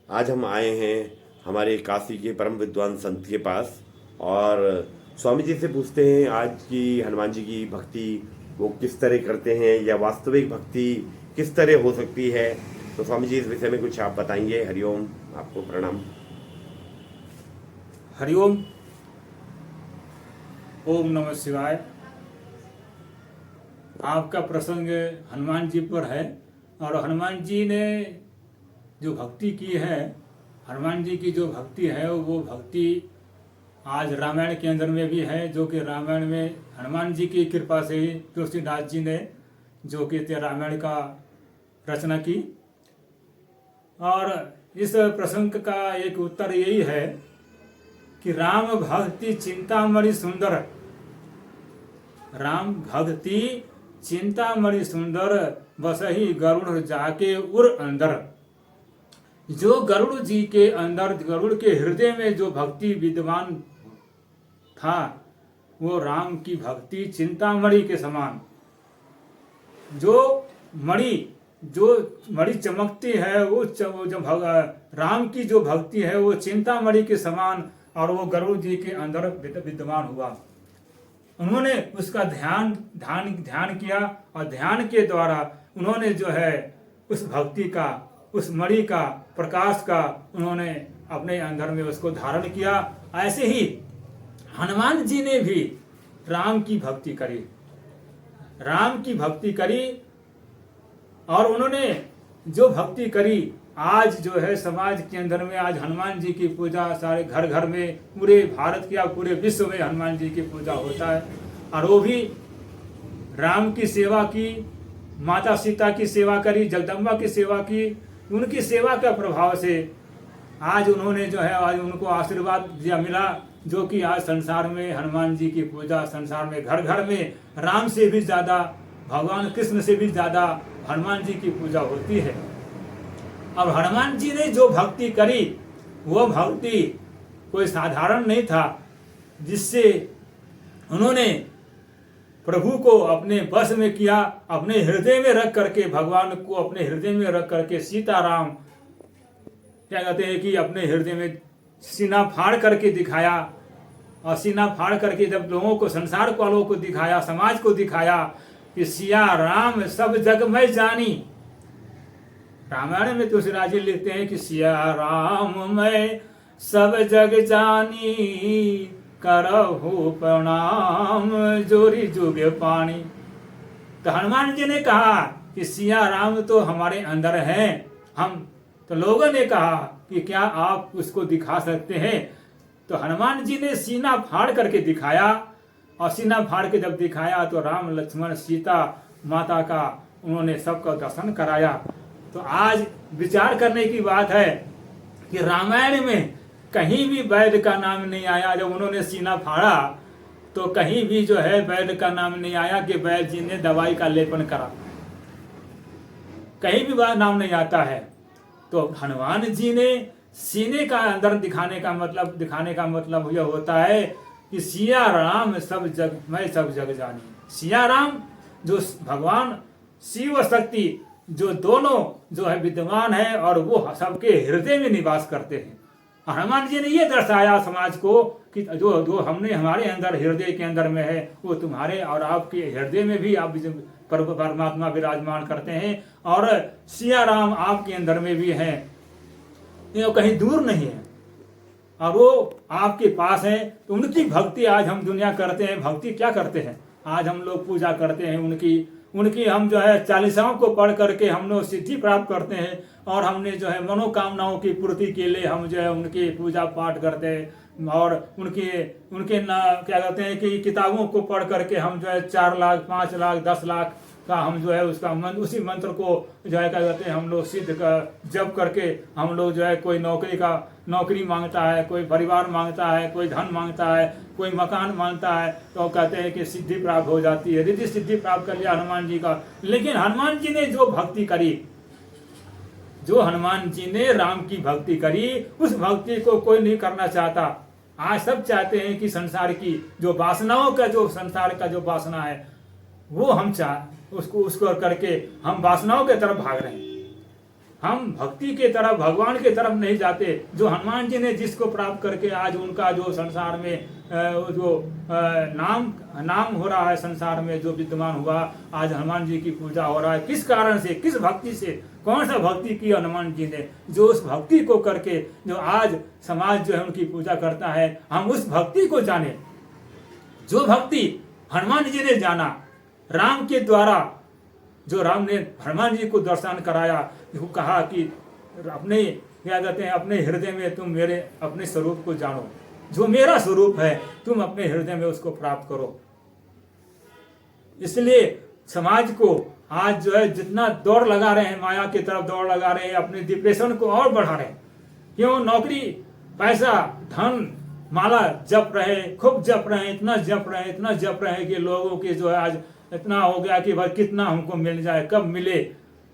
आज हम आए हैं हमारे काशी के परम विद्वान संत के पास और स्वामी जी से पूछते हैं आज की हनुमान जी की भक्ति वो किस तरह करते हैं या वास्तविक भक्ति किस तरह हो सकती है। तो स्वामी जी इस विषय में कुछ आप बताएंगे। हरिओम, आपको प्रणाम। हरिओम। ओम नमः शिवाय। आपका प्रसंग हनुमान जी पर है और हनुमान जी ने जो भक्ति की है, हनुमान जी की जो भक्ति है वो भक्ति आज रामायण के अंदर में भी है, जो कि रामायण में हनुमान जी की कृपा से ही तुलसीदास जी ने जो कि रामायण का रचना की। और इस प्रसंग का एक उत्तर यही है कि राम भक्ति चिंतामणि सुंदर, राम भक्ति चिंतामणि सुंदर, बसही गरुड़ जाके उर अंदर। जो गरुड़ जी के अंदर, गरुड़ के हृदय में जो भक्ति विद्यमान था वो राम की भक्ति चिंतामणि के समान, जो मणि चमकती है वो राम की जो भक्ति है वो चिंतामणि के समान, और वो गरुड़ जी के अंदर विद्यमान हुआ। उन्होंने उसका ध्यान किया और ध्यान के द्वारा उन्होंने जो है उस भक्ति का, उस मणि का, प्रकाश का उन्होंने अपने अंदर में उसको धारण किया। ऐसे ही हनुमान जी ने भी राम की भक्ति करी, राम की भक्ति करी। और उन्होंने जो भक्ति करी, आज जो है समाज के अंदर में आज हनुमान जी की पूजा सारे घर घर में, पूरे भारत की या पूरे विश्व में हनुमान जी की पूजा होता है। और वो भी राम की सेवा की, माता सीता की सेवा करी, जगदम्बा की सेवा की। उनकी सेवा के प्रभाव से आज उन्होंने जो है आज उनको आशीर्वाद दिया मिला, जो कि आज संसार में हनुमान जी की पूजा, संसार में घर घर में राम से भी ज़्यादा, भगवान कृष्ण से भी ज़्यादा हनुमान जी की पूजा होती है। अब हनुमान जी ने जो भक्ति करी वो भक्ति कोई साधारण नहीं था, जिससे उन्होंने प्रभु को अपने बस में किया, अपने हृदय में रख करके, भगवान को अपने हृदय में रख करके सीताराम क्या कहते हैं कि अपने हृदय में सीना फाड़ करके दिखाया। और सीना फाड़ करके जब लोगों को, संसार वालों को दिखाया, समाज को दिखाया कि सिया राम सब जग मैं जानी। रामायण में तुलसीदास जी लिखते हैं कि सिया राम मैं सब जग जानी, करहु प्रणाम जोरी जुगे पानी। तो हनुमान जी ने कहा कि सिया राम तो हमारे अंदर हैं। हम तो लोगों ने कहा कि क्या आप उसको दिखा सकते हैं? तो हनुमान जी ने सीना फाड़ करके दिखाया। और सीना फाड़ के जब दिखाया तो राम, लक्ष्मण, सीता माता का उन्होंने सबका दर्शन कराया। तो आज विचार करने की बात है कि रामायण में कहीं भी वैद्य का नाम नहीं आया। जब उन्होंने सीना फाड़ा तो कहीं भी जो है वैद्य का नाम नहीं आया कि वैद्य जी ने दवाई का लेपन करा, कहीं भी वह नाम नहीं आता है। तो हनुमान जी ने सीने का अंदर दिखाने का मतलब यह होता है कि सिया राम सब जग मैं सब जग जानी। सिया राम जो भगवान शिव शक्ति जो दोनों जो है विद्यमान है और वो सबके हृदय में निवास करते हैं। हनुमान जी ने ये दर्शाया समाज को कि जो हमने हमारे अंदर हृदय के अंदर में है वो तुम्हारे और आपके हृदय में भी आप परमात्मा विराजमान करते हैं। और सिया राम आपके अंदर में भी हैं, ये कहीं दूर नहीं है और वो आपके पास है। तो उनकी भक्ति आज हम दुनिया करते हैं। भक्ति क्या करते हैं? आज हम लोग पूजा करते हैं उनकी हम जो है चालीसाओं को पढ़ करके हम लोग सिद्धि प्राप्त करते हैं। और हमने जो है मनोकामनाओं की पूर्ति के लिए हम जो है उनकी पूजा पाठ करते हैं। और उनके क्या कहते हैं कि किताबों को पढ़ करके हम जो है 4 लाख 5 लाख 10 लाख का हम जो है उसका उसी मंत्र को जो है क्या कहते हैं हम लोग सिद्ध जप करके हम लोग जो है कोई नौकरी मांगता है, कोई परिवार मांगता है, कोई धन मांगता है, कोई मकान मांगता है, तो कहते हैं कि सिद्धि प्राप्त हो जाती है। रिद्धि सिद्धि प्राप्त कर लिया हनुमान जी का। लेकिन हनुमान जी ने जो भक्ति करी, जो हनुमान जी ने राम की भक्ति करी, उस भक्ति को कोई नहीं करना चाहता। आज सब चाहते हैं कि संसार की जो वासनाओं का, जो संसार का जो वासना है वो हम उसको करके हम वासनाओं के तरफ भाग रहे हैं। हम भक्ति के तरफ, भगवान के तरफ नहीं जाते। जो हनुमान जी ने जिसको प्राप्त करके आज उनका जो संसार में जो नाम हो रहा है, संसार में जो विद्यमान हुआ, आज हनुमान जी की पूजा हो रहा है। किस कारण से, किस भक्ति से, कौन सा भक्ति की हनुमान जी ने, जो उस भक्ति को करके जो आज समाज जो है उनकी पूजा करता है, हम उस भक्ति को जाने। जो भक्ति हनुमान जी ने जाना, राम के द्वारा, जो राम ने हनुमान जी को दर्शन कराया, वो कहा कि अपने, क्या कहते हैं, अपने हृदय में तुम मेरे अपने स्वरूप को जानो, जो मेरा स्वरूप है तुम अपने हृदय में उसको प्राप्त करो। इसलिए समाज को आज जो है जितना दौड़ लगा रहे हैं, माया की तरफ दौड़ लगा रहे हैं, अपने डिप्रेशन को और बढ़ा रहे हैं। क्यों? नौकरी, पैसा, धन, माला जप रहे, खूब जप रहे हैं, इतना जप रहे हैं, इतना जप रहे हैं कि लोगों के जो है आज इतना हो गया कि भाई कितना हमको मिल जाए, कब मिले।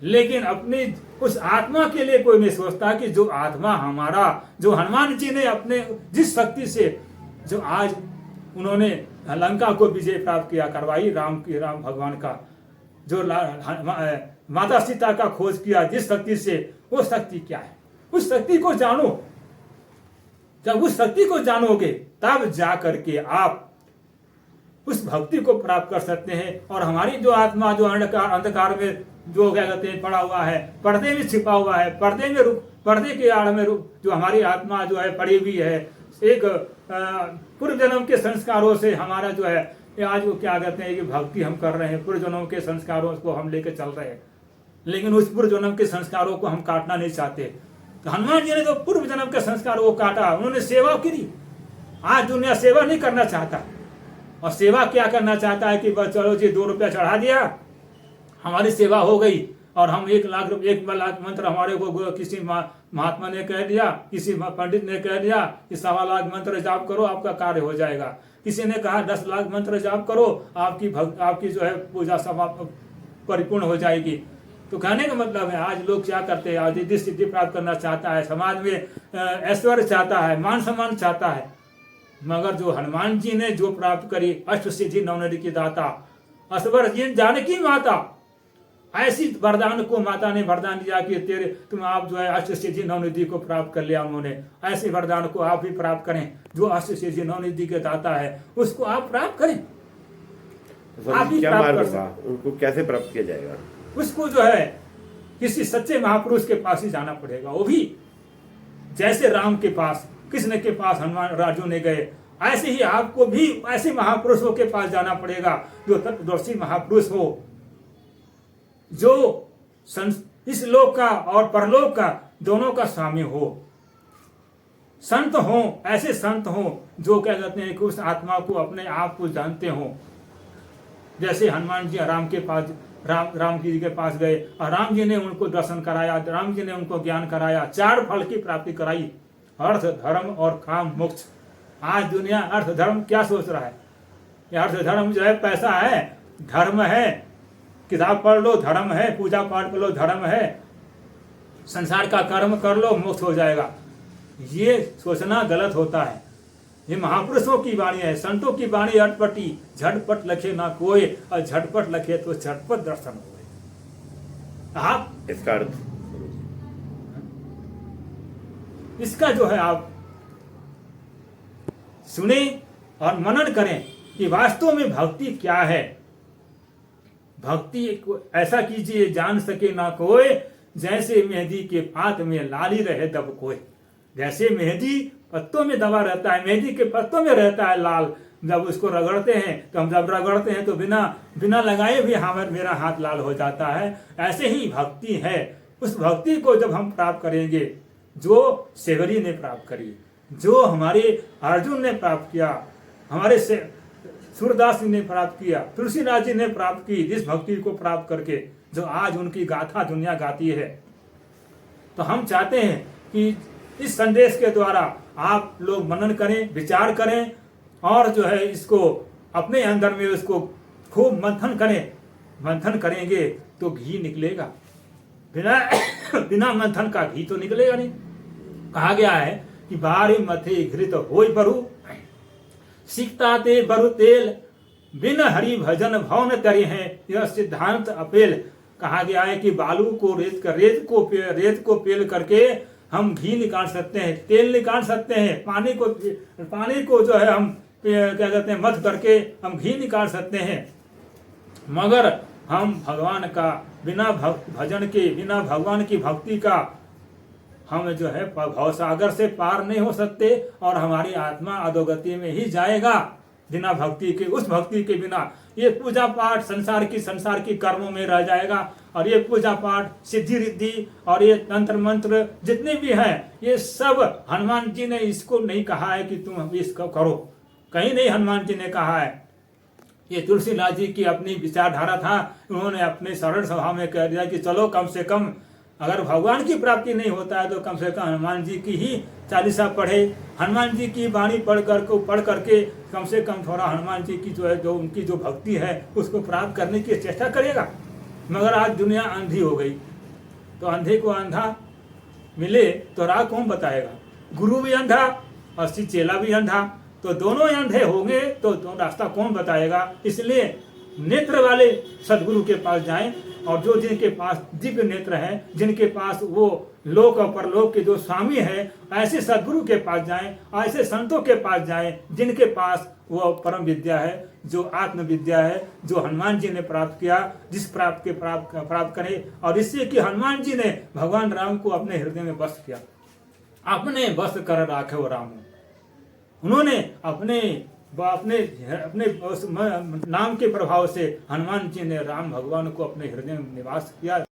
लेकिन अपनी उस आत्मा के लिए कोई नहीं सोचता कि जो आत्मा हमारा, जो हनुमान जी ने अपने जिस शक्ति से जो आज उन्होंने लंका को विजय प्राप्त किया, करवाई, राम भगवान का जो माता सीता का खोज किया जिस शक्ति से, वो शक्ति क्या है? उस शक्ति को जानो। जब उस शक्ति को जानोगे तब जा करके आप उस भक्ति को प्राप्त कर सकते हैं। और हमारी जो आत्मा जो अंधकार में जो क्या कहते हैं पड़ा हुआ है, पर्दे में छिपा हुआ है, पर्दे के आड़ में जो हमारी आत्मा जो है पड़ी हुई है, एक पूर्व जन्म के संस्कारों से हमारा जो है आज वो क्या कहते हैं कि भक्ति हम कर रहे हैं, पूर्व जन्म के संस्कारों को हम लेकर चल रहे हैं, लेकिन उस पूर्व जन्म के संस्कारों को हम काटना नहीं चाहते। तो हनुमान जी ने जो पूर्व जन्म के संस्कारों को काटा, उन्होंने सेवा की। आज दुनिया सेवा नहीं करना चाहता, और सेवा क्या करना चाहता है कि बस चलो जी 2 रुपया चढ़ा दिया, हमारी सेवा हो गई, और हम 1 लाख मंत्र हमारे को किसी महात्मा ने कह दिया, किसी पंडित ने कह दिया कि 1.25 लाख मंत्र जाप करो आपका कार्य हो जाएगा। किसी ने कहा 10 लाख मंत्र जाप करो आपकी जो है पूजा समाप्त परिपूर्ण हो जाएगी। तो कहने का मतलब है आज लोग क्या करते हैं, आज रिद्धि सिद्धि प्राप्त करना चाहता है, समाज में ऐश्वर्य चाहता है, मान सम्मान चाहता है, मगर जो हनुमान जी ने जो प्राप्त करी, अष्ट सिद्धि नवनिधि की दाता, असवर जी जानकी माता, ऐसी वरदान को माता ने वरदान दिया कि तुम आप जो है अष्ट सिद्धि नवनिधि को प्राप्त कर लिया उन्होंने। ऐसे वरदान को आप भी प्राप्त करें। जो अष्ट सिद्धि नवनिधि के दाता है उसको आप प्राप्त करें। आप भी क्या मार्ग होगा, उनको कैसे प्राप्त किया जाएगा? उसको जो है किसी सच्चे महापुरुष के पास ही जाना पड़ेगा। वो भी जैसे राम के पास, कृष्ण के पास हनुमान राजू ने गए, ऐसे ही आपको भी ऐसे महापुरुषों के पास जाना पड़ेगा जो तत्वदर्शी महापुरुष हो, जो इस लोक का और परलोक का दोनों का स्वामी हो, संत हो, ऐसे संत हो जो क्या कहते हैं कि उस आत्मा को, अपने आप को जानते हो। जैसे हनुमान जी राम के पास, राम जी के पास गए और राम जी ने उनको दर्शन कराया, राम जी ने उनको ज्ञान कराया, 4 फल की प्राप्ति कराई, अर्थ, धर्म और काम, मोक्ष। आज दुनिया अर्थ धर्म क्या सोच रहा है? अर्थ धर्म जो है पैसा है, धर्म है, किताब पढ़ लो धर्म है, पूजा पाठ कर लो धर्म है, संसार का कर्म कर लो मोक्ष हो जाएगा। ये सोचना गलत होता है। ये महापुरुषों की वाणी है, संतों की वाणी अटपटी, झटपट लखे ना कोई, और झटपट लखे तो झटपट दर्शन हो। आप इसका अर्थ, इसका जो है आप सुने और मनन करें कि वास्तव में भक्ति क्या है। भक्ति ऐसा कीजिए जान सके ना कोई, जैसे मेहंदी के पात में लाली रहे दब कोई। जैसे मेहंदी पत्तों में दबा रहता है, मेहंदी के पत्तों में रहता है लाल, जब उसको रगड़ते हैं तो हम जब रगड़ते हैं तो बिना लगाए भी मेरा हाथ लाल हो जाता है। ऐसे ही भक्ति है। उस भक्ति को जब हम प्राप्त करेंगे, जो सेवरी ने प्राप्त करी, जो हमारे अर्जुन ने प्राप्त किया, हमारे सूरदास जी ने प्राप्त किया, तुलसीदास जी ने प्राप्त की, जिस भक्ति को प्राप्त करके जो आज उनकी गाथा दुनिया गाती है, तो हम चाहते हैं कि इस संदेश के द्वारा आप लोग मनन करें, विचार करें, और जो है इसको अपने अंदर में उसको खूब मंथन करें। मंथन करेंगे तो घी निकलेगा, बिना मंथन का घी तो निकलेगा नहीं। कहा गया है कि बारी मथे घृत होय बरु, सिकता ते बरु तेल, बिन हरि भजन भवन तरे हैं, यह सिद्धांत अपेल। कहा गया है कि बालू को रेत को पेल करके हम घी निकाल सकते हैं, तेल निकाल सकते हैं, पानी को जो है हम क्या कहते हैं मथ करके हम घी निकाल सकते हैं, मगर हम भगवान का बिना भजन के, बिना भगवान की भक्ति का हम जो है भवसागर से पार नहीं हो सकते और हमारी आत्मा अधोगति में ही जाएगा बिना भक्ति के। उस भक्ति के बिना ये पूजा पाठ संसार की कर्मों में रह जाएगा। और ये पूजा पाठ सिद्धि रिद्धि और ये तंत्र मंत्र जितने भी हैं, ये सब हनुमान जी ने इसको नहीं कहा है कि तुम इसको करो, कहीं नहीं हनुमान जी ने कहा है। ये तुलसीदास जी की अपनी विचारधारा था, उन्होंने अपने सरल स्वभाव में कह दिया कि चलो कम से कम अगर भगवान की प्राप्ति नहीं होता है तो कम से कम हनुमान जी की ही चालीसा पढ़े, हनुमान जी की वाणी पढ़ करके कम से कम थोड़ा हनुमान जी की जो है जो उनकी जो भक्ति है उसको प्राप्त करने की चेष्टा करेगा। मगर आज दुनिया अंधी हो गई, तो अंधे को अंधा मिले तो राह कौन बताएगा। गुरु भी अंधा और चेला भी अंधा, तो दोनों अंधे होंगे तो रास्ता कौन बताएगा। इसलिए नेत्र वाले सदगुरु के पास जाएं, और जो जिनके पास दिव्य नेत्र है, जिनके पास वो लोक और परलोक के जो स्वामी है, ऐसे सदगुरु के पास जाएं, ऐसे संतों के पास जाएं जिनके पास वो परम विद्या है, जो आत्म विद्या है, जो हनुमान जी ने प्राप्त किया, जिस प्राप्त करे, और इससे कि हनुमान जी ने भगवान राम को अपने हृदय में बस किया, अपने बस कर राखे वो राम। उन्होंने अपने नाम के प्रभाव से हनुमान जी ने राम भगवान को अपने हृदय में निवास किया।